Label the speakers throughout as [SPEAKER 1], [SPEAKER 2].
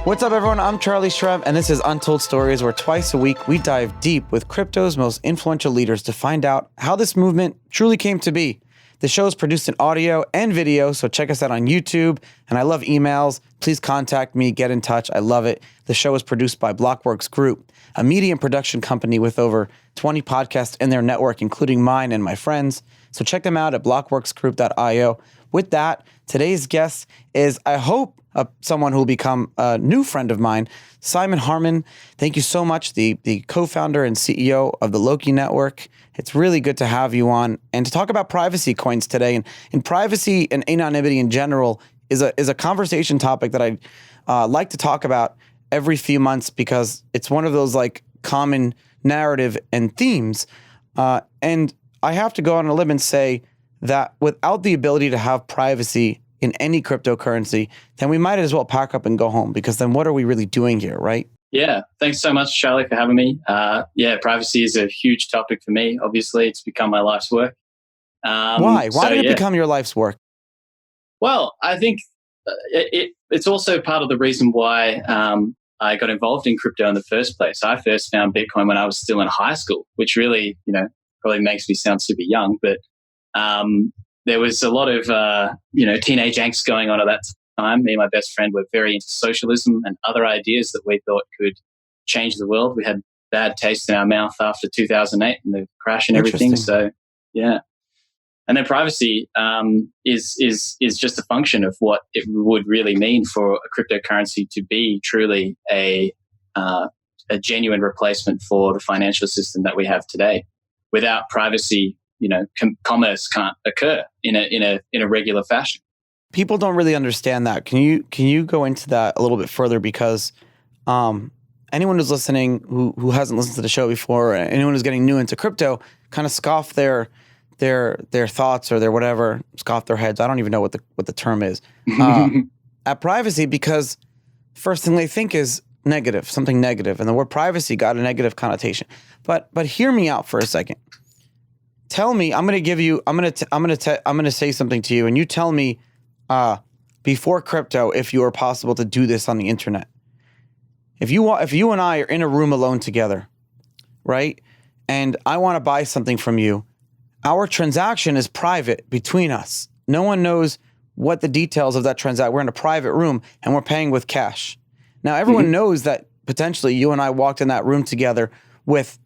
[SPEAKER 1] What's up, everyone? I'm Charlie Shrem, and this is Untold Stories, where twice a week we dive deep with crypto's most influential leaders to find out how this movement truly came to be. The show is produced in audio and video, so check us out on YouTube. And I love emails. Please contact me, get in touch. I love it. The show is produced by Blockworks Group, a media and production company with over 20 podcasts in their network, including mine and my friends. So check them out at blockworksgroup.io. With that, today's guest is, I hope, someone who will become a new friend of mine, Simon Harman. Thank you so much, the co-founder and CEO of the Loki Network. It's really good to have you on and to talk about privacy coins today. And privacy and anonymity in general is a conversation topic that I like to talk about every few months because it's one of those like common narrative and themes. And I have to go on a limb and say that without the ability to have privacy in any cryptocurrency, then we might as well pack up and go home, because then what are we really doing here, right?
[SPEAKER 2] Yeah. Thanks so much, Charlie, for having me. Privacy is a huge topic for me. Obviously, it's become my life's work.
[SPEAKER 1] Why? Why did it become your life's work?
[SPEAKER 2] Well, I think it's also part of the reason why I got involved in crypto in the first place. I first found Bitcoin when I was still in high school, which really, probably makes me sound super young, but there was a lot of, teenage angst going on at that time. Me and my best friend were very into socialism and other ideas that we thought could change the world. We had bad taste in our mouth after 2008 and the crash and everything. So, yeah. And then privacy is just a function of what it would really mean for a cryptocurrency to be truly a genuine replacement for the financial system that we have today. Without privacy, commerce can't occur in a regular fashion.
[SPEAKER 1] People don't really understand that. Can you go into that a little bit further? Because anyone who's listening who hasn't listened to the show before, anyone who's getting new into crypto, kind of scoff their thoughts or their whatever, scoff their heads. I don't even know what the term is at privacy, because first thing they think is negative, something negative, and the word privacy got a negative connotation. But hear me out for a second. Tell me, I'm going to say something to you, and you tell me before crypto if you were possible to do this on the internet. If you and I are in a room alone together, right? And I want to buy something from you, our transaction is private between us. No one knows what the details of that transaction. We're in a private room and we're paying with cash. Now everyone knows that potentially you and I walked in that room together with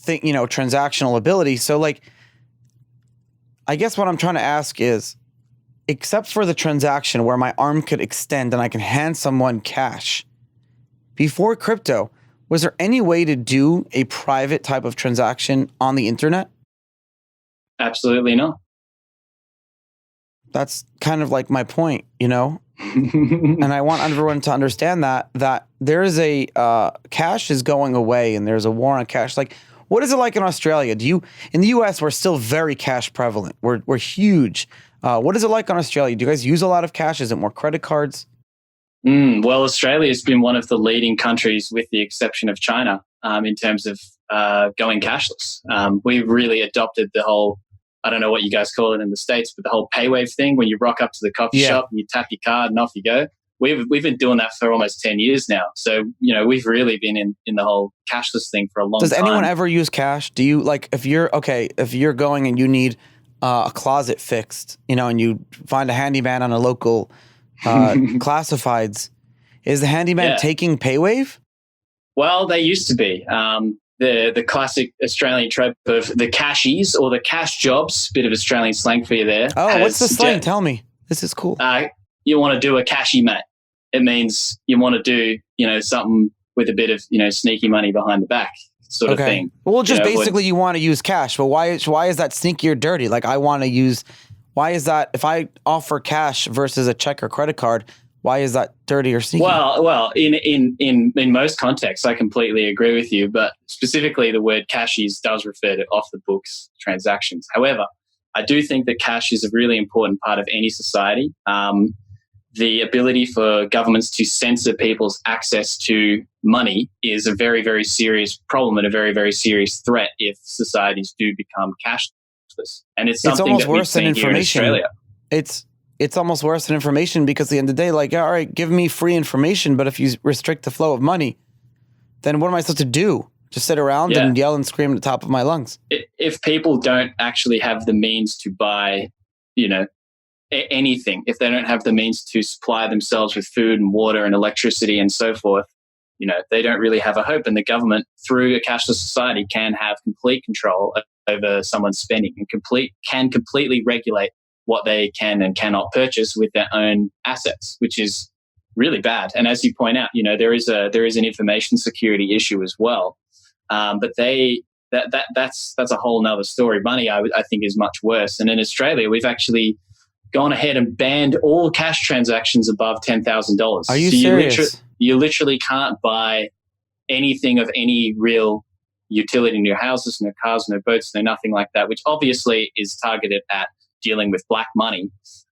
[SPEAKER 1] transactional ability. So I guess what I'm trying to ask is, except for the transaction where my arm could extend and I can hand someone cash, before crypto, was there any way to do a private type of transaction on the internet? Absolutely not. That's kind of like my point, And I want everyone to understand that there is a cash is going away and there's a war on cash. What is it like in Australia? In the US, we're still very cash prevalent. We're huge. What is it like in Australia? Do you guys use a lot of cash? Is it more credit cards?
[SPEAKER 2] Well, Australia has been one of the leading countries, with the exception of China, in terms of going cashless. We've really adopted the whole, I don't know what you guys call it in the States, but the whole paywave thing, when you rock up to the coffee shop and you tap your card and off you go. We've been doing that for almost 10 years now. So, we've really been in the whole cashless thing for a long time. Does anyone ever use cash? Do you, if you're going and you need a closet fixed, and you find a handyman on a local classifieds, is the handyman taking paywave? Well, they used to be. The classic Australian trope of the cashies or the cash jobs, bit of Australian slang for you there. Oh, what's the slang? Tell me. This is cool. You want to do a cashy, mate. It means you want to do, something with a bit of, sneaky money behind the back sort of thing. Well, just basically you want to use cash, but why is that sneaky or dirty? Why is that, if I offer cash versus a check or credit card, why is that dirty or sneaky? Well, in most contexts, I completely agree with you, but specifically the word cashies does refer to off the books transactions. However, I do think that cash is a really important part of any society. The ability for governments to censor people's access to money is a very, very serious problem and a very, very serious threat if societies do become cashless. And it's something almost worse than information. Here in Australia.
[SPEAKER 1] it's almost worse than information, because at the end of the day, like, all right, give me free information, but if you restrict the flow of money, then what am I supposed to do? Just sit around and yell and scream at the top of my lungs?
[SPEAKER 2] If people don't actually have the means to buy, anything, if they don't have the means to supply themselves with food and water and electricity and so forth, they don't really have a hope. And the government, through a cashless society, can have complete control over someone's spending and can completely regulate what they can and cannot purchase with their own assets, which is really bad. And as you point out, there is an information security issue as well. But that's a whole nother story. Money, I think, is much worse. And in Australia, we've actually gone ahead and banned all cash transactions above $10,000.
[SPEAKER 1] Are you serious?
[SPEAKER 2] You literally can't buy anything of any real utility in your houses, no cars, no boats, no nothing like that, which obviously is targeted at dealing with black money.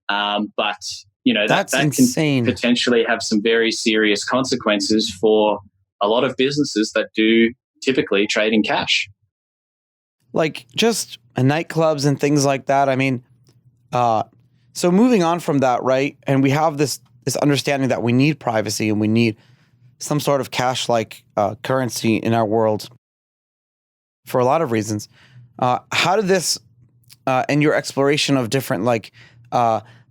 [SPEAKER 2] But that
[SPEAKER 1] insane.
[SPEAKER 2] Can potentially have some very serious consequences for a lot of businesses that do typically trade in cash.
[SPEAKER 1] Like just nightclubs and things like that. I mean, so moving on from that, right? And we have this understanding that we need privacy and we need some sort of cash-like currency in our world for a lot of reasons. How did this, and your exploration of different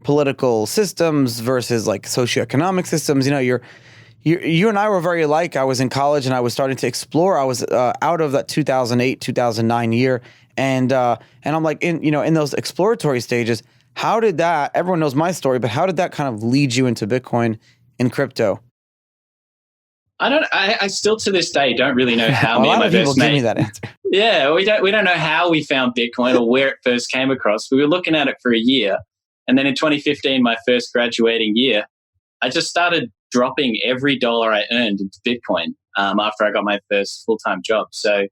[SPEAKER 1] political systems versus like socioeconomic systems, you and I were very alike. I was in college and I was starting to explore. I was out of that 2008, 2009 year, and I'm like in those exploratory stages. How did that? Everyone knows my story, but how did that kind of lead you into Bitcoin and crypto?
[SPEAKER 2] I still to this day don't really know how me and my best mate.
[SPEAKER 1] A lot of people give me that answer.
[SPEAKER 2] Yeah, we don't know how we found Bitcoin or where it first came across. We were looking at it for a year, and then in 2015, my first graduating year, I just started dropping every dollar I earned into Bitcoin after I got my first full-time job. So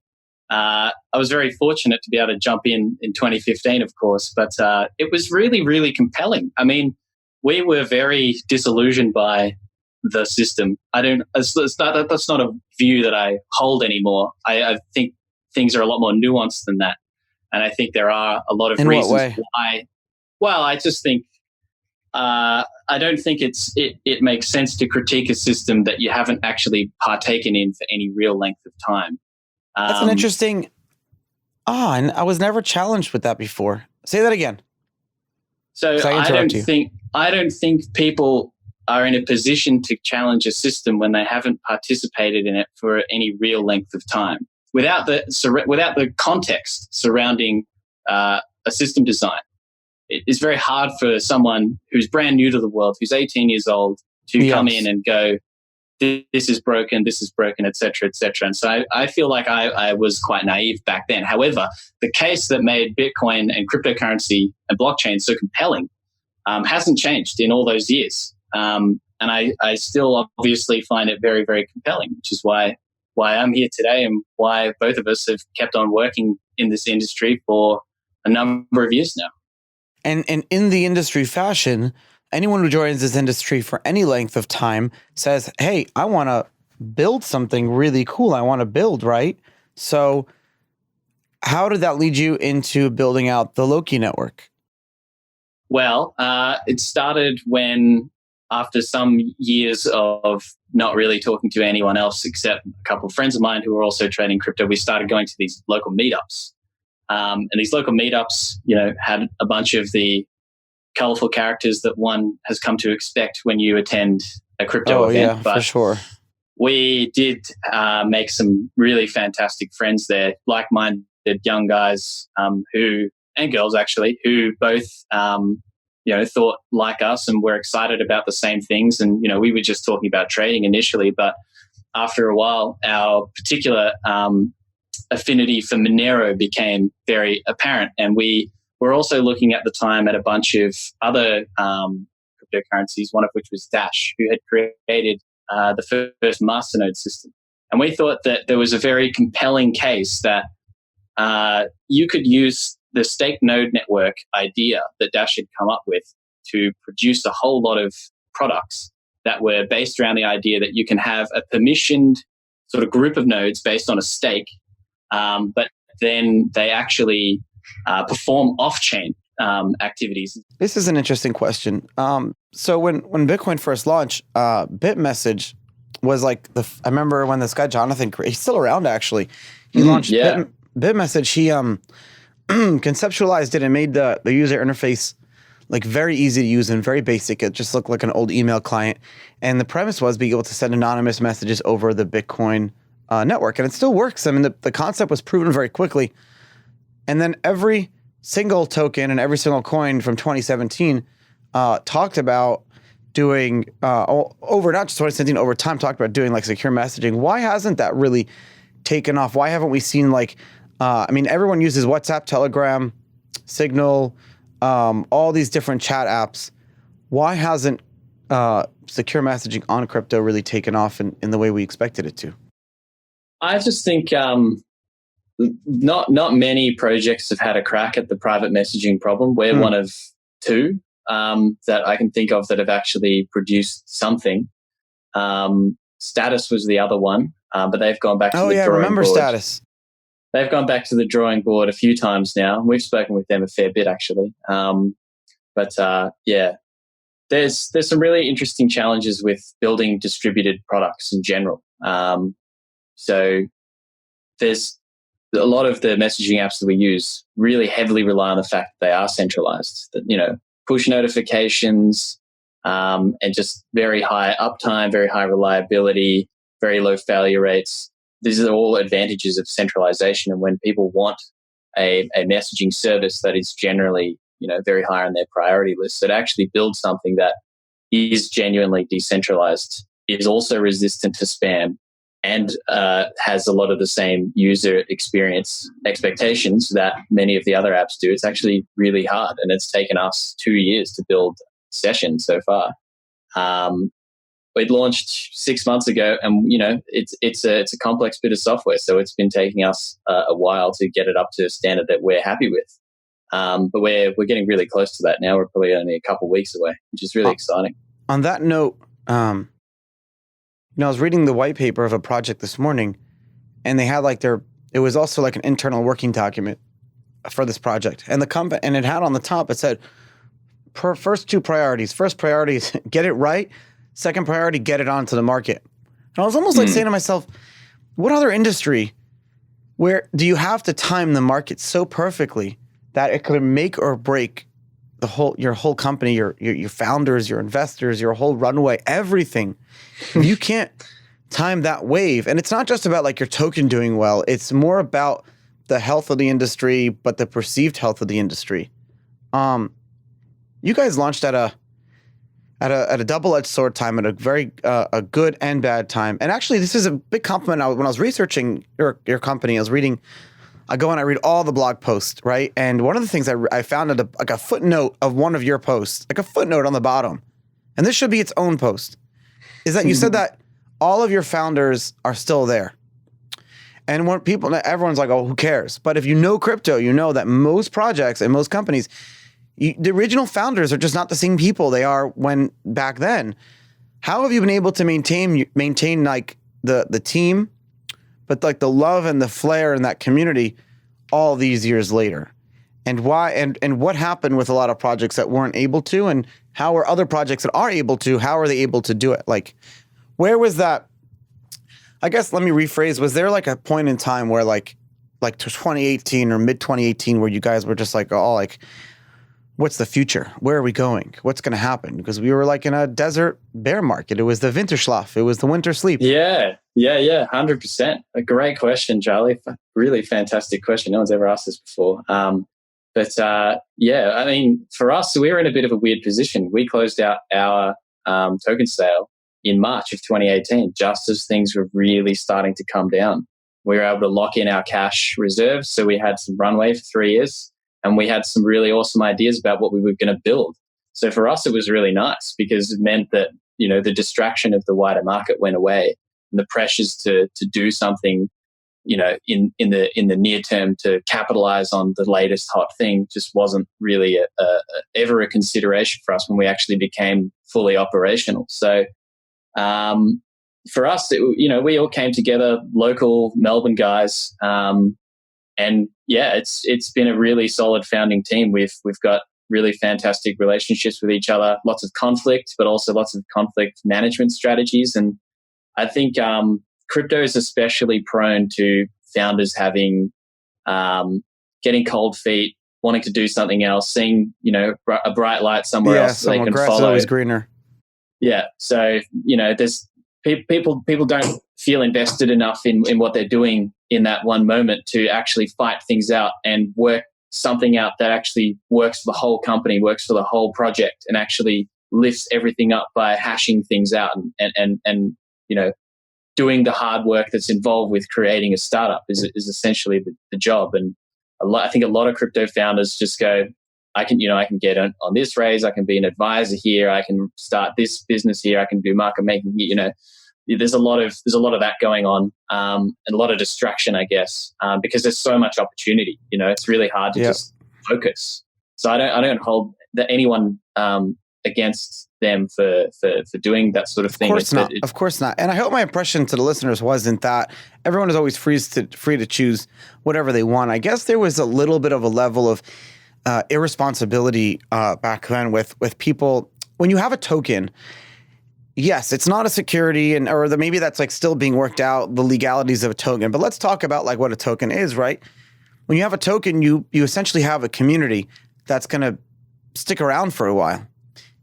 [SPEAKER 2] I was very fortunate to be able to jump in 2015, of course, but it was really, really compelling. I mean, we were very disillusioned by the system. That's not a view that I hold anymore. I think things are a lot more nuanced than that. And I think there are a lot of reasons why. Well, I just think I don't think it makes sense to critique a system that you haven't actually partaken in for any real length of time.
[SPEAKER 1] That's an interesting. And I was never challenged with that before. Say that again.
[SPEAKER 2] So I don't think people are in a position to challenge a system when they haven't participated in it for any real length of time, without the context surrounding a system design. It's very hard for someone who's brand new to the world, who's 18 years old, to come in and go, this is broken, et cetera, et cetera. And so I feel like I was quite naive back then. However, the case that made Bitcoin and cryptocurrency and blockchain so compelling hasn't changed in all those years. And I still obviously find it very, very compelling, which is why I'm here today and why both of us have kept on working in this industry for a number of years now.
[SPEAKER 1] And in the industry fashion, anyone who joins this industry for any length of time says, hey, I want to build something really cool. I want to build, right? So how did that lead you into building out the Loki Network?
[SPEAKER 2] Well, it started when, after some years of not really talking to anyone else except a couple of friends of mine who were also trading crypto, we started going to these local meetups. And these local meetups, had a bunch of the colorful characters that one has come to expect when you attend a crypto event.
[SPEAKER 1] Yeah, for sure.
[SPEAKER 2] We did make some really fantastic friends there, like-minded young guys and girls actually, who both thought like us and were excited about the same things. And we were just talking about trading initially, but after a while, our particular affinity for Monero became very apparent, and we were also looking at the time at a bunch of other cryptocurrencies, one of which was Dash, who had created the first masternode system. And we thought that there was a very compelling case that you could use the stake node network idea that Dash had come up with to produce a whole lot of products that were based around the idea that you can have a permissioned sort of group of nodes based on a stake, but then they actually perform off-chain activities.
[SPEAKER 1] This is an interesting question. So when Bitcoin first launched, BitMessage was like I remember when this guy Jonathan, he's still around actually. He launched BitMessage. He conceptualized it and made the user interface like very easy to use and very basic. It just looked like an old email client. And the premise was being able to send anonymous messages over the Bitcoin network. And it still works. I mean, the concept was proven very quickly. And then every single token and every single coin from 2017 talked about doing, over not just 2017, over time talked about doing like secure messaging. Why hasn't that really taken off? Why haven't we seen like, I mean, everyone uses WhatsApp, Telegram, Signal, all these different chat apps. Why hasn't secure messaging on crypto really taken off in the way we expected it to?
[SPEAKER 2] I just think not many projects have had a crack at the private messaging problem. We're one of two that I can think of that have actually produced something. Status was the other one, but they've gone back to the drawing board. Oh yeah, remember
[SPEAKER 1] Status.
[SPEAKER 2] They've gone back to the drawing board a few times now. We've spoken with them a fair bit, actually. Yeah, there's some really interesting challenges with building distributed products in general. So there's a lot of the messaging apps that we use really heavily rely on the fact that they are centralized. That, you know, push notifications and just very high uptime, very high reliability, very low failure rates. These are all advantages of centralization. And when people want a messaging service that is generally, you know, very high on their priority list, that actually builds something that is genuinely decentralized, is also resistant to spam, and has a lot of the same user experience expectations that many of the other apps do. It's actually really hard, and it's taken us 2 years to build Session so far. We'd launched 6 months ago, and you know it's a complex bit of software, so it's been taking us a while to get it up to a standard that we're happy with. But we're getting really close to that now. We're probably only a couple of weeks away, which is really exciting.
[SPEAKER 1] On that note, I was reading the white paper of a project this morning, and they had like it was also like an internal working document for this project, and and it had on the top, it said first two priorities. First priority is get it right. Second priority, get it onto the market. And I was almost like saying to myself, what other industry where do you have to time the market so perfectly that it could make or break your whole company, your founders, your investors, your whole runway, everything? You can't time that wave. And it's not just about like your token doing well. It's more about the health of the industry, but the perceived health of the industry. You guys launched at a double-edged sword time, at a very a good and bad time. And actually, this is a big compliment. When I was researching your company, I go and I read all the blog posts, right? And one of the things I found like a footnote of one of your posts, like a footnote on the bottom, and this should be its own post, is that you said that all of your founders are still there. And when everyone's like, oh, who cares? But if you know crypto, you know that most projects and most companies, the original founders are just not the same people they are when back then. How have you been able to maintain like the team, but like the love and the flair in that community all these years later? And why? And what happened with a lot of projects that weren't able to? And how are other projects that are able to? How are they able to do it? Like, where was that? I guess let me rephrase. Was there like a point in time where like 2018 or mid 2018 where you guys were just like, oh, like, what's the future? Where are we going? What's going to happen? Because we were like in a desert bear market. It was the Winterschlaf. It was the winter sleep.
[SPEAKER 2] Yeah. 100%. A great question, Charlie. Really fantastic question. No one's ever asked this before. Yeah, I mean, for us, we were in a bit of a weird position. We closed out our token sale in March of 2018, just as things were really starting to come down. We were able to lock in our cash reserves, so we had some runway for 3 years, and we had some really awesome ideas about what we were going to build. So for us, it was really nice because it meant that, you know, the distraction of the wider market went away, and the pressures to do something, you know, in the near term to capitalize on the latest hot thing just wasn't really ever a consideration for us when we actually became fully operational. So for us, we all came together, local Melbourne guys, and yeah, it's been a really solid founding team. We've got really fantastic relationships with each other, lots of conflict, but also lots of conflict management strategies. And I think crypto is especially prone to founders having getting cold feet, wanting to do something else, seeing a bright light somewhere else that they can
[SPEAKER 1] grass
[SPEAKER 2] follow.
[SPEAKER 1] is always greener.
[SPEAKER 2] Yeah, so there's people don't feel invested enough in what they're doing in that one moment to actually fight things out and work something out that actually works for the whole company, works for the whole project, and actually lifts everything up by hashing things out and doing the hard work that's involved with creating a startup is essentially the job. And I think a lot of crypto founders just go, I can get on this raise, I can be an advisor here, I can start this business here, I can do market making here. There's a lot of that going on, and a lot of distraction, I guess, because there's so much opportunity. It's really hard to just focus. So I don't hold anyone against them for doing that sort of thing.
[SPEAKER 1] Of course not. And I hope my impression to the listeners wasn't that everyone is always free to choose whatever they want. I guess there was a little bit of a level of irresponsibility back then with people. When you have a token, yes, it's not a security, maybe that's like still being worked out, the legalities of a token. But let's talk about like what a token is, right? When you have a token, you essentially have a community that's going to stick around for a while.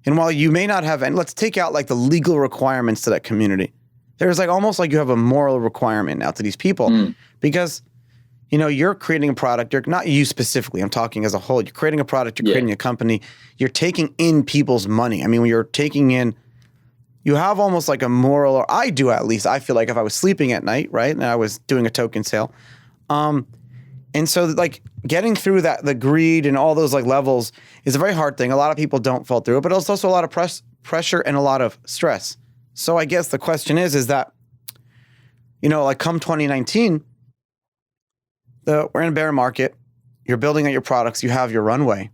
[SPEAKER 1] And while you may not have, and let's take out like the legal requirements to that community, there's like almost like you have a moral requirement now to these people because, you're creating a product. You're not you specifically. I'm talking as a whole. You're creating a product. You're creating a company. You're taking in people's money. I mean, when you're taking in, you have almost like a moral, or I do at least. I feel like if I was sleeping at night, right, and I was doing a token sale, and so like getting through that, the greed and all those like levels is a very hard thing. A lot of people don't fall through it, but it's also a lot of pressure and a lot of stress. So I guess the question is that, like come 2019, we're in a bear market. You're building out your products. You have your runway.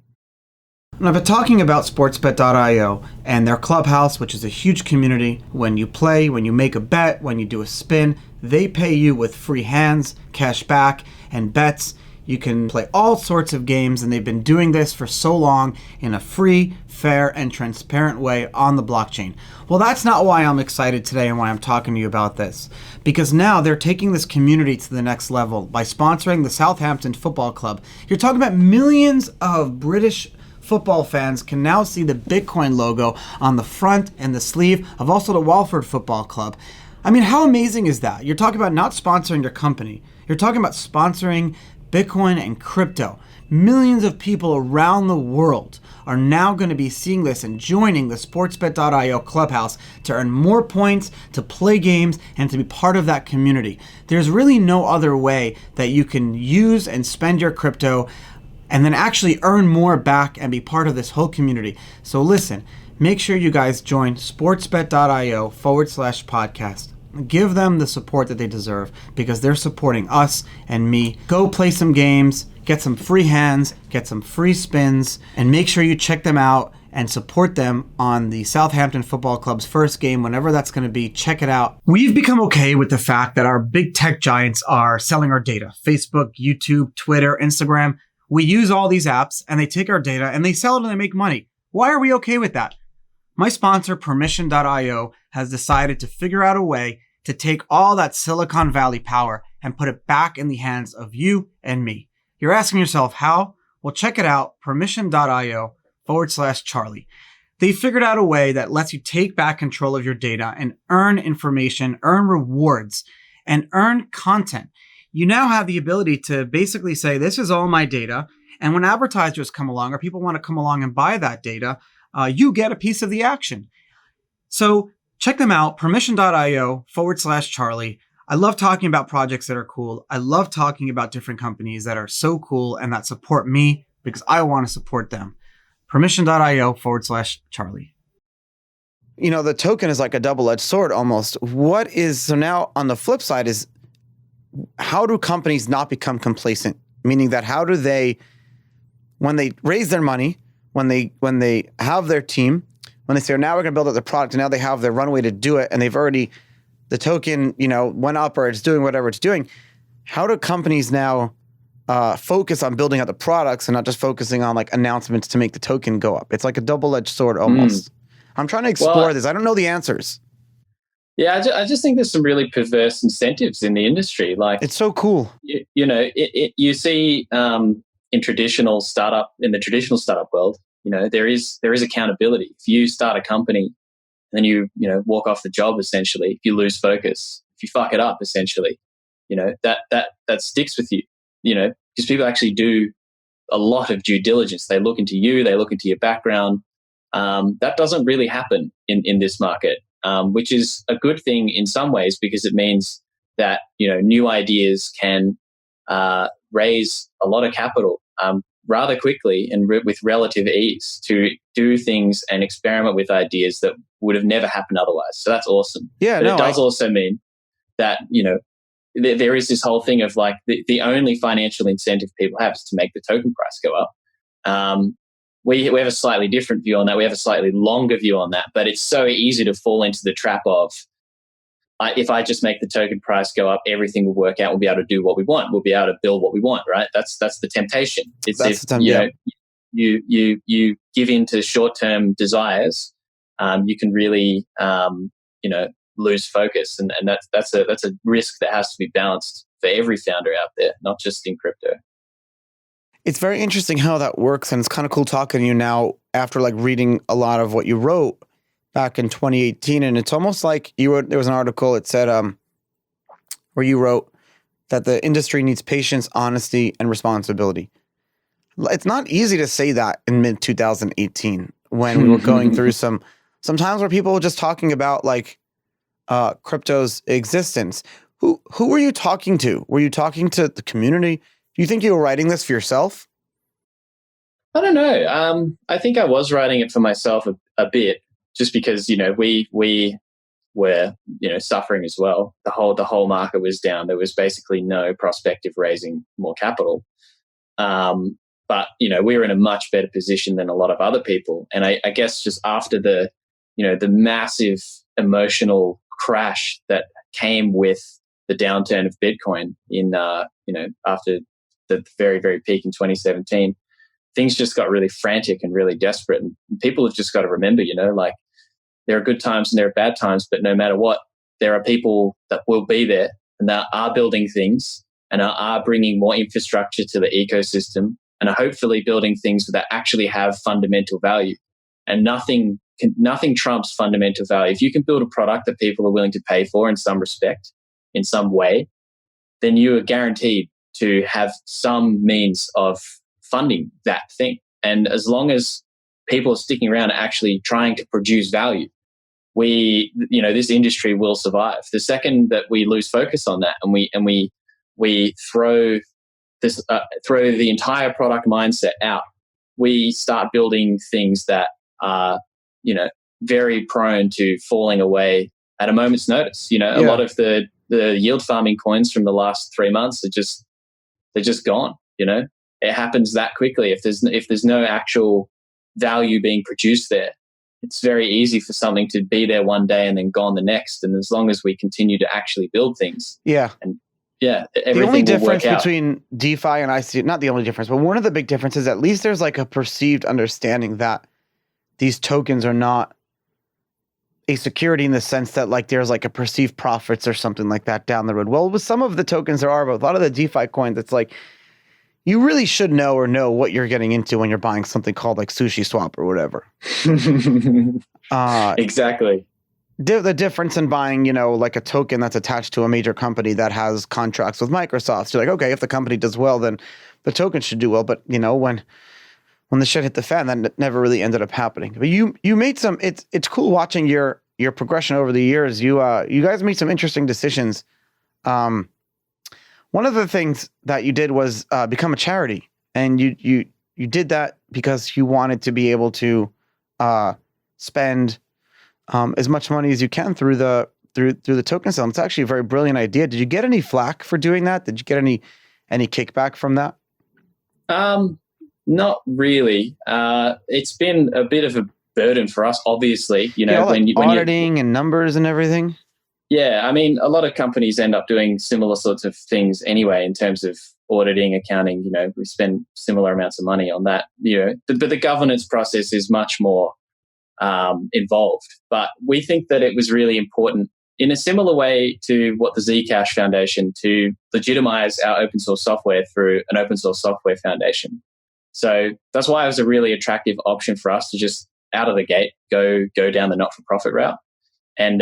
[SPEAKER 1] And I've been talking about Sportsbet.io and their clubhouse, which is a huge community. When you play, when you make a bet, when you do a spin, they pay you with free hands, cash back, and bets. You can play all sorts of games, and they've been doing this for so long in a free, fair, and transparent way on the blockchain. Well, that's not why I'm excited today and why I'm talking to you about this. Because now they're taking this community to the next level by sponsoring the Southampton Football Club. You're talking about millions of British football fans can now see the Bitcoin logo on the front and the sleeve of also the Walford Football Club. I mean, how amazing is that? You're talking about not sponsoring your company. You're talking about sponsoring Bitcoin and crypto. Millions of people around the world are now going to be seeing this and joining the Sportsbet.io clubhouse to earn more points, to play games, and to be part of that community. There's really no other way that you can use and spend your crypto and then actually earn more back and be part of this whole community. So listen, make sure you guys join sportsbet.io/podcast. Give them the support that they deserve because they're supporting us and me. Go play some games, get some free hands, get some free spins, and make sure you check them out and support them on the Southampton Football Club's first game, whenever that's going to be. Check it out. We've become okay with the fact that our big tech giants are selling our data. Facebook, YouTube, Twitter, Instagram. We use all these apps and they take our data and they sell it and they make money. Why are we okay with that? My sponsor, Permission.io, has decided to figure out a way to take all that Silicon Valley power and put it back in the hands of you and me. You're asking yourself how? Well, check it out, Permission.io/Charlie. They figured out a way that lets you take back control of your data and earn information, earn rewards, and earn content. You now have the ability to basically say, this is all my data. And when advertisers come along or people want to come along and buy that data, you get a piece of the action. So check them out, Permission.io/Charlie. I love talking about projects that are cool. I love talking about different companies that are so cool and that support me because I want to support them. Permission.io/Charlie. The token is like a double-edged sword almost. So now on the flip side is, how do companies not become complacent? Meaning that how do they, when they raise their money, when they have their team, when they say, now we're going to build out the product, and now they have their runway to do it, and they've already, the token, went up or it's doing whatever it's doing. How do companies now focus on building out the products and not just focusing on like announcements to make the token go up. It's like a double-edged sword almost. I'm trying to explore this. I don't know the answers.
[SPEAKER 2] Yeah, I just think there's some really perverse incentives in the industry. Like,
[SPEAKER 1] it's so cool.
[SPEAKER 2] You see in the traditional startup world, there is accountability. If you start a company and then you walk off the job, essentially, if you lose focus, if you fuck it up, essentially, that sticks with you. Because people actually do a lot of due diligence. They look into you, they look into your background. That doesn't really happen in this market, which is a good thing in some ways, because it means that new ideas can raise a lot of capital rather quickly and with relative ease to do things and experiment with ideas that would have never happened otherwise. So that's awesome.
[SPEAKER 1] Yeah,
[SPEAKER 2] but it does also mean that there is this whole thing of like the only financial incentive people have is to make the token price go up. We have a slightly different view on that. We have a slightly longer view on that, but it's so easy to fall into the trap of if I just make the token price go up, everything will work out. We'll be able to do what we want. We'll be able to build what we want, right? That's the temptation. You give in to short-term desires, you can really lose focus, and that's a risk that has to be balanced for every founder out there, not just in crypto.
[SPEAKER 1] It's very interesting how that works, and it's kind of cool talking to you now after like reading a lot of what you wrote back in 2018. And it's almost like there was an article, it said where you wrote that the industry needs patience, honesty, and responsibility. It's not easy to say that in mid 2018 when we were going through some times where people were just talking about like crypto's existence. Who were you talking to? Were you talking to the community? Do you think you were writing this for yourself?
[SPEAKER 2] I don't know. I think I was writing it for myself a bit, just because we were suffering as well. The whole market was down. There was basically no prospect of raising more capital. But we were in a much better position than a lot of other people. And I guess just after the massive emotional crash that came with the downturn of Bitcoin after the very, very peak in 2017, things just got really frantic and really desperate. And people have just got to remember, like, there are good times and there are bad times, but no matter what, there are people that will be there and that are building things and are bringing more infrastructure to the ecosystem and are hopefully building things that actually have fundamental value. And nothing trumps fundamental value. If you can build a product that people are willing to pay for in some respect, in some way, then you are guaranteed to have some means of funding that thing. And as long as people are sticking around and actually trying to produce value, this industry will survive. The second that we lose focus on that and we throw the entire product mindset out, we start building things that are, very prone to falling away at a moment's notice. A lot of the yield farming coins from the last 3 months they're just gone. It happens that quickly. If there's no actual value being produced there, it's very easy for something to be there one day and then gone the next. And as long as we continue to actually build things, everything
[SPEAKER 1] the only difference
[SPEAKER 2] will work
[SPEAKER 1] between DeFi and IC, not the only difference, but one of the big differences, at least there's like a perceived understanding that these tokens are not a security in the sense that like there's like a perceived profits or something like that down the road. Well, with some of the tokens there are, but a lot of the DeFi coins, it's like you really should know what you're getting into when you're buying something called like Sushi Swap or whatever.
[SPEAKER 2] Exactly.
[SPEAKER 1] The difference in buying, like a token that's attached to a major company that has contracts with Microsoft. So you're like, okay, if the company does well, then the token should do well. But when the shit hit the fan, that never really ended up happening. But you made some. It's cool watching your progression over the years. You guys made some interesting decisions. One of the things that you did was become a charity, and you did that because you wanted to be able to spend as much money as you can through the token sale. It's actually a very brilliant idea. Did you get any flack for doing that? Did you get any kickback from that?
[SPEAKER 2] Not really. It's been a bit of a burden for us, obviously.
[SPEAKER 1] When auditing and numbers and everything.
[SPEAKER 2] Yeah, I mean, a lot of companies end up doing similar sorts of things anyway, in terms of auditing, accounting, we spend similar amounts of money on that, but the governance process is much more involved. But we think that it was really important in a similar way to what the Zcash Foundation to legitimize our open source software through an open source software foundation. So that's why it was a really attractive option for us to just out of the gate go down the not-for-profit route. And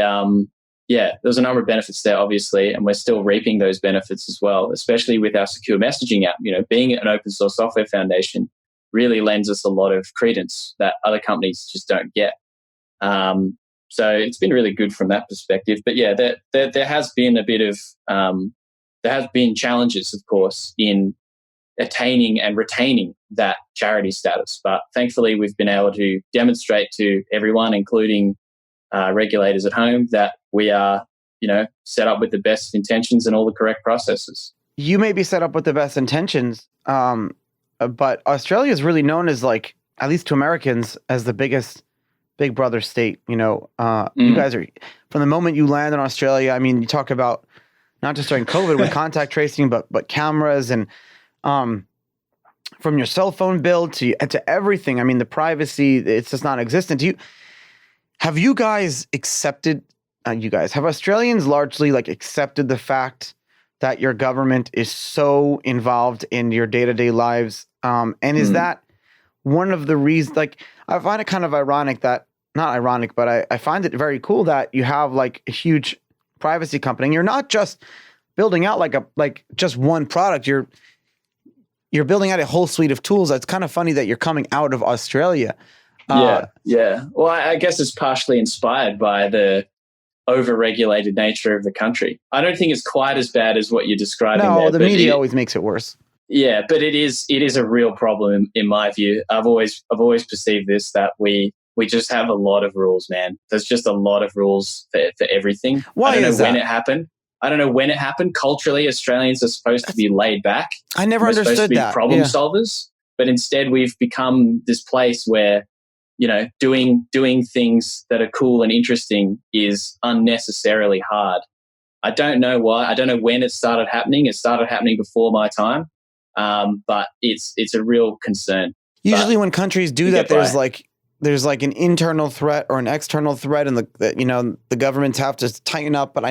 [SPEAKER 2] there's a number of benefits there, obviously, and we're still reaping those benefits as well, especially with our secure messaging app. Being an open source software foundation really lends us a lot of credence that other companies just don't get. So it's been really good from that perspective. But yeah, there has been a bit of there have been challenges, of course, in attaining and retaining that charity status. But thankfully, we've been able to demonstrate to everyone, including regulators at home, that we are, set up with the best intentions and all the correct processes.
[SPEAKER 1] You may be set up with the best intentions, but Australia is really known as, like, at least to Americans, as the biggest Big Brother state. You guys are, from the moment you land in Australia, I mean, you talk about not just during COVID with contact tracing, but cameras and from your cell phone bill to everything. I mean, the privacy, it's just non-existent. Have Australians largely accepted the fact that your government is so involved in your day-to-day lives? And is that one of the reasons, I find it kind of ironic that, not ironic, but I find it very cool that you have a huge privacy company. And you're not just building out just one product. You're building out a whole suite of tools. It's kind of funny that you're coming out of Australia.
[SPEAKER 2] Yeah. Well, I guess it's partially inspired by the over-regulated nature of the country. I don't think it's quite as bad as what you're describing.
[SPEAKER 1] No, the media always makes it worse.
[SPEAKER 2] Yeah, but it is a real problem in my view. I've always perceived this, that we just have a lot of rules, man. There's just a lot of rules for everything.
[SPEAKER 1] Why is that?
[SPEAKER 2] I don't know when it happened. Culturally, Australians are supposed to be laid back.
[SPEAKER 1] I never understood
[SPEAKER 2] supposed to be
[SPEAKER 1] that.
[SPEAKER 2] Problem solvers, but instead we've become this place where doing things that are cool and interesting is unnecessarily hard. I don't know why. I don't know when it started happening. It started happening before my time, but it's a real concern.
[SPEAKER 1] Usually, when countries do that, there's an internal threat or an external threat, and the governments have to tighten up. But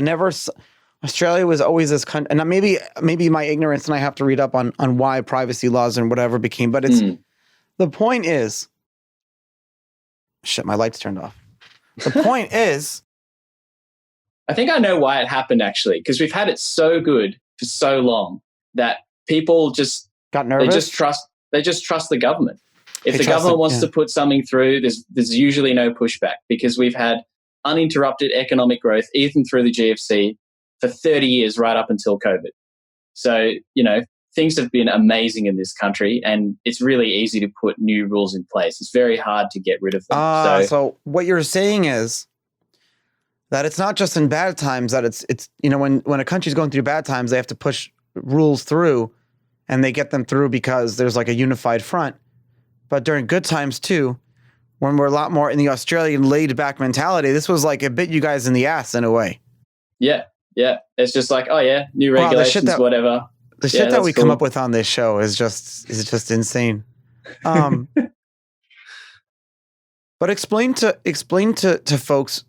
[SPEAKER 1] Australia was always this country, and maybe my ignorance, and I have to read up on why privacy laws and whatever became. But the point is, shit, my lights turned off. The point is,
[SPEAKER 2] I think I know why it happened, actually, because we've had it so good for so long that people just
[SPEAKER 1] got nervous.
[SPEAKER 2] They just trust the government. If the government wants to put something through, there's usually no pushback, because we've had uninterrupted economic growth, even through the GFC, for 30 years, right up until COVID. So, things have been amazing in this country, and it's really easy to put new rules in place. It's very hard to get rid of them.
[SPEAKER 1] So what you're saying is that it's not just in bad times, that it's when a country's going through bad times, they have to push rules through, and they get them through because there's a unified front. But during good times too, when we're a lot more in the Australian laid back mentality, this was a bit you guys in the ass in a way.
[SPEAKER 2] Yeah. It's just new regulations, whatever.
[SPEAKER 1] The shit that we come up with on this show is just insane. But explain to folks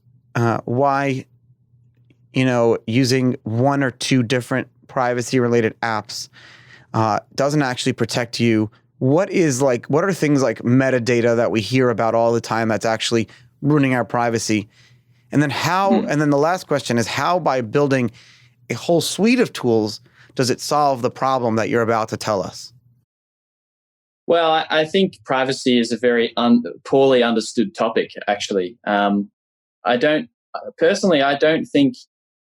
[SPEAKER 1] why using one or two different privacy related apps doesn't actually protect you. What are things like metadata that we hear about all the time that's actually ruining our privacy? And then and then the last question is, how, by building a whole suite of tools, does it solve the problem that you're about to tell us?
[SPEAKER 2] Well, I think privacy is a very poorly understood topic, actually. I don't think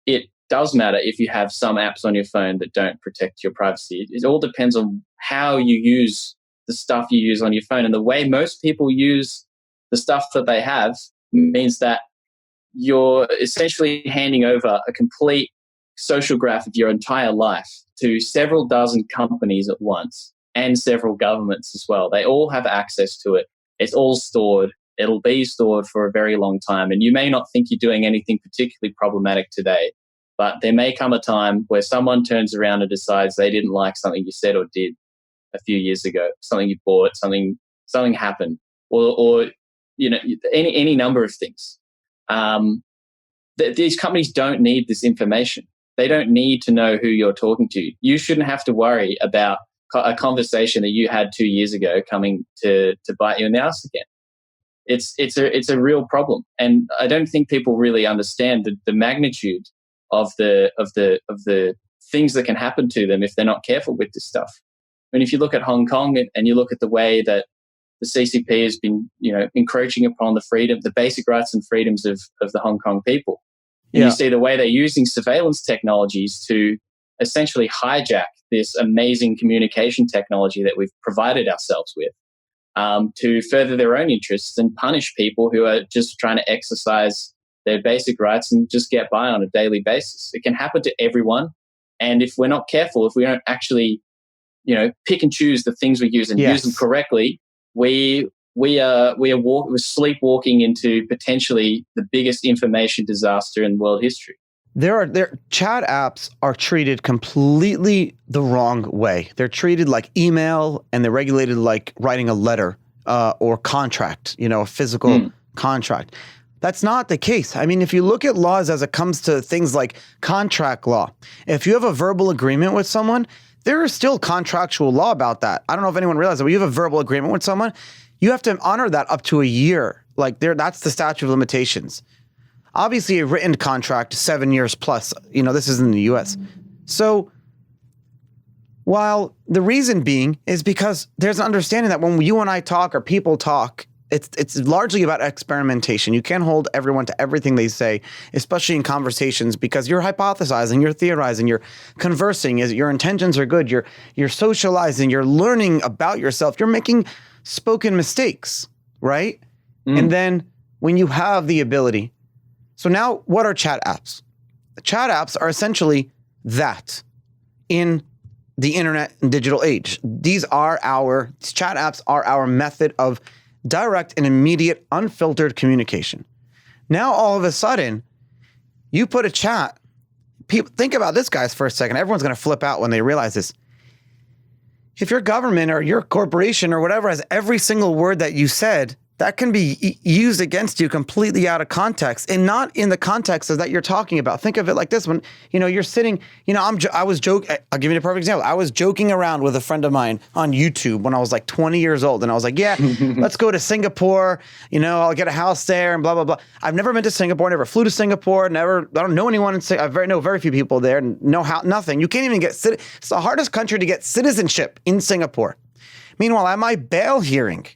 [SPEAKER 2] it does matter if you have some apps on your phone that don't protect your privacy. It all depends on how you use the stuff you use on your phone. And the way most people use the stuff that they have means that you're essentially handing over a complete social graph of your entire life to several dozen companies at once, and several governments as well. They all have access to it. It's all stored. It'll be stored for a very long time. And you may not think you're doing anything particularly problematic today, But there may come a time where someone turns around and decides they didn't like something you said or did a few years ago, something you bought, something happened, or any number of things. These companies don't need this information. They don't need to know who you're talking to. You shouldn't have to worry about a conversation that you had 2 years ago coming to bite you in the ass again. It's a real problem, and I don't think people really understand the magnitude of the things that can happen to them if they're not careful with this stuff. I mean, if you look at Hong Kong and you look at the way that the CCP has been, encroaching upon the basic rights and freedoms of the Hong Kong people, and you see the way they're using surveillance technologies to essentially hijack this amazing communication technology that we've provided ourselves with, to further their own interests and punish people who are just trying to exercise their basic rights and just get by on a daily basis. It can happen to everyone. And if we're not careful, if we don't actually, pick and choose the things we use and use them correctly, we're sleepwalking into potentially the biggest information disaster in world history.
[SPEAKER 1] Chat apps are treated completely the wrong way. They're treated like email, and they're regulated like writing a letter or contract, a physical contract. That's not the case. I mean, if you look at laws as it comes to things like contract law, if you have a verbal agreement with someone, there is still contractual law about that. I don't know if anyone realizes that when you have a verbal agreement with someone, you have to honor that up to a year. That's the statute of limitations. Obviously, a written contract, 7 years plus. This is in the U.S. So while the reason being is because there's an understanding that when you and I talk or people talk, it's largely about experimentation. You can't hold everyone to everything they say, especially in conversations, because you're hypothesizing, you're theorizing, you're conversing. Your intentions are good. You're socializing. You're learning about yourself. You're making spoken mistakes, right? And then when you have the ability. So now, what are chat apps? Chat apps are essentially that in the internet and digital age. Chat apps are our method of direct and immediate, unfiltered communication. Now, all of a sudden, you put a chat. People, think about this, guys, for a second. Everyone's going to flip out when they realize this. If your government or your corporation or whatever has every single word that you said, that can be used against you completely out of context and not in the context of that you're talking about. Think of it like this: when you're sitting, I was joking. I'll give you a perfect example. I was joking around with a friend of mine on YouTube when I was like 20 years old, and I was like, "Yeah, let's go to Singapore. I'll get a house there and blah blah blah." I've never been to Singapore. Never flew to Singapore. I don't know anyone in Singapore. I know very few people there. Nothing. You can't even get. It's the hardest country to get citizenship in Singapore. Meanwhile, at my bail hearing,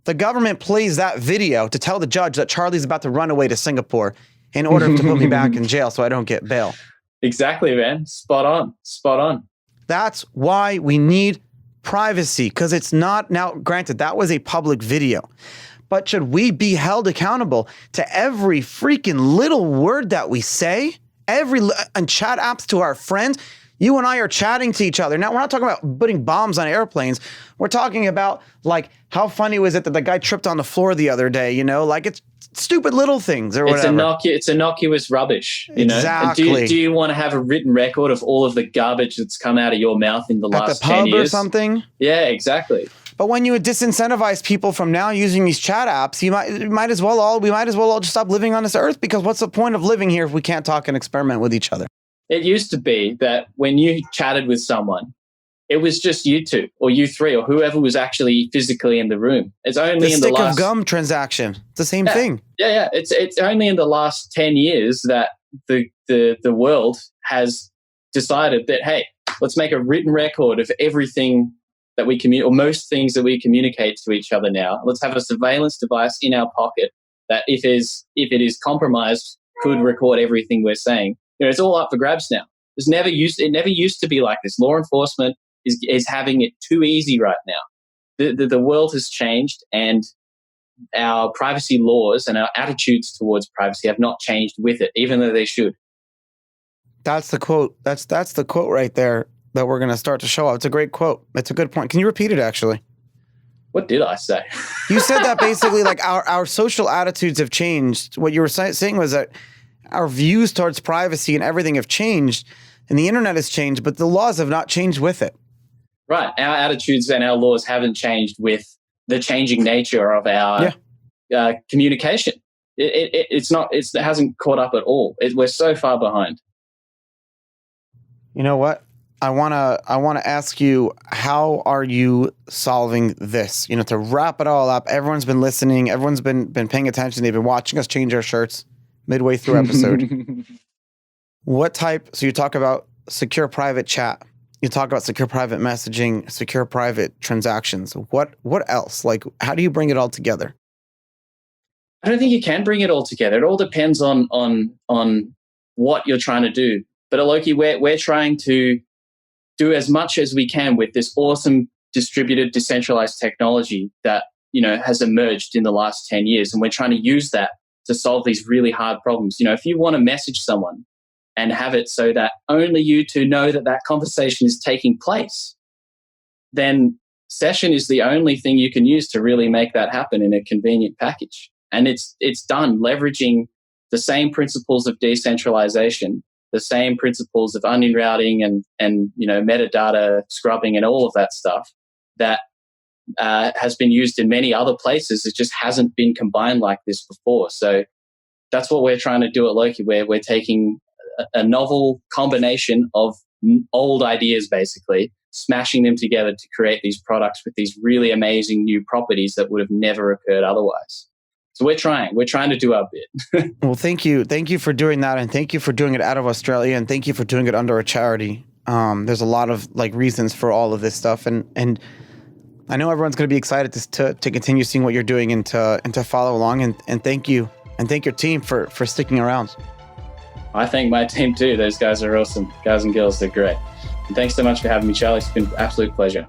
[SPEAKER 1] the government plays that video to tell the judge that Charlie's about to run away to Singapore in order to put me back in jail so I don't get bail.
[SPEAKER 2] Exactly, man. Spot on.
[SPEAKER 1] That's why we need privacy, because it's not, now granted, that was a public video, but should we be held accountable to every freaking little word that we say? And chat apps to our friends? You and I are chatting to each other. Now, we're not talking about putting bombs on airplanes. We're talking about, how funny was it that the guy tripped on the floor the other day? It's stupid little things or whatever.
[SPEAKER 2] It's innocuous rubbish,
[SPEAKER 1] Exactly.
[SPEAKER 2] And do you want to have a written record of all of the garbage that's come out of your mouth in the last 10 years?
[SPEAKER 1] At the pub or something?
[SPEAKER 2] Yeah, exactly.
[SPEAKER 1] But when you disincentivize people from now using these chat apps, we might as well all just stop living on this earth, because what's the point of living here if we can't talk and experiment with each other?
[SPEAKER 2] It used to be that when you chatted with someone, it was just you two or you three or whoever was actually physically in the room. It's only in the last
[SPEAKER 1] stick of gum transaction. It's the same thing.
[SPEAKER 2] Yeah. It's only in the last 10 years that the world has decided that, hey, let's make a written record of everything that we communicate, or most things that we communicate to each other now. Let's have a surveillance device in our pocket that, if it is compromised, could record everything we're saying. It's all up for grabs now. It never used to be like this. Law enforcement is having it too easy right now. The world has changed, and our privacy laws and our attitudes towards privacy have not changed with it, even though they should.
[SPEAKER 1] That's the quote. That's the quote right there that we're going to start to show up. It's a great quote. It's a good point. Can you repeat it, actually?
[SPEAKER 2] What did I say?
[SPEAKER 1] You said that basically our social attitudes have changed. What you were saying was that our views towards privacy and everything have changed, and the internet has changed, but the laws have not changed with it.
[SPEAKER 2] Right. Our attitudes and our laws haven't changed with the changing nature of our communication. It hasn't caught up at all. We're so far behind.
[SPEAKER 1] You know what? I want to ask you, how are you solving this? To wrap it all up, everyone's been listening. Everyone's been paying attention. They've been watching us change our shirts midway through episode. So you talk about secure private chat. You talk about secure private messaging, secure private transactions. What else? Like, how do you bring it all together?
[SPEAKER 2] I don't think you can bring it all together. It all depends on what you're trying to do. But at Loki, we're trying to do as much as we can with this awesome distributed, decentralized technology that has emerged in the last 10 years, and we're trying to use that to solve these really hard problems. If you want to message someone and have it so that only you two know that conversation is taking place, then session is the only thing you can use to really make that happen in a convenient package. And it's done leveraging the same principles of decentralization, the same principles of onion routing and metadata scrubbing and all of that stuff that has been used in many other places. It just hasn't been combined like this before. So that's what we're trying to do at Loki, where we're taking a novel combination of old ideas, basically, smashing them together to create these products with these really amazing new properties that would have never occurred otherwise. So we're trying to do our bit.
[SPEAKER 1] Well, thank you for doing that, and thank you for doing it out of Australia, and thank you for doing it under a charity. There's a lot of reasons for all of this stuff, and I know everyone's going to be excited to continue seeing what you're doing and to follow along. And thank you, and thank your team for sticking around.
[SPEAKER 2] I thank my team too. Those guys are awesome. Guys and girls, they're great. And thanks so much for having me, Charlie. It's been an absolute pleasure.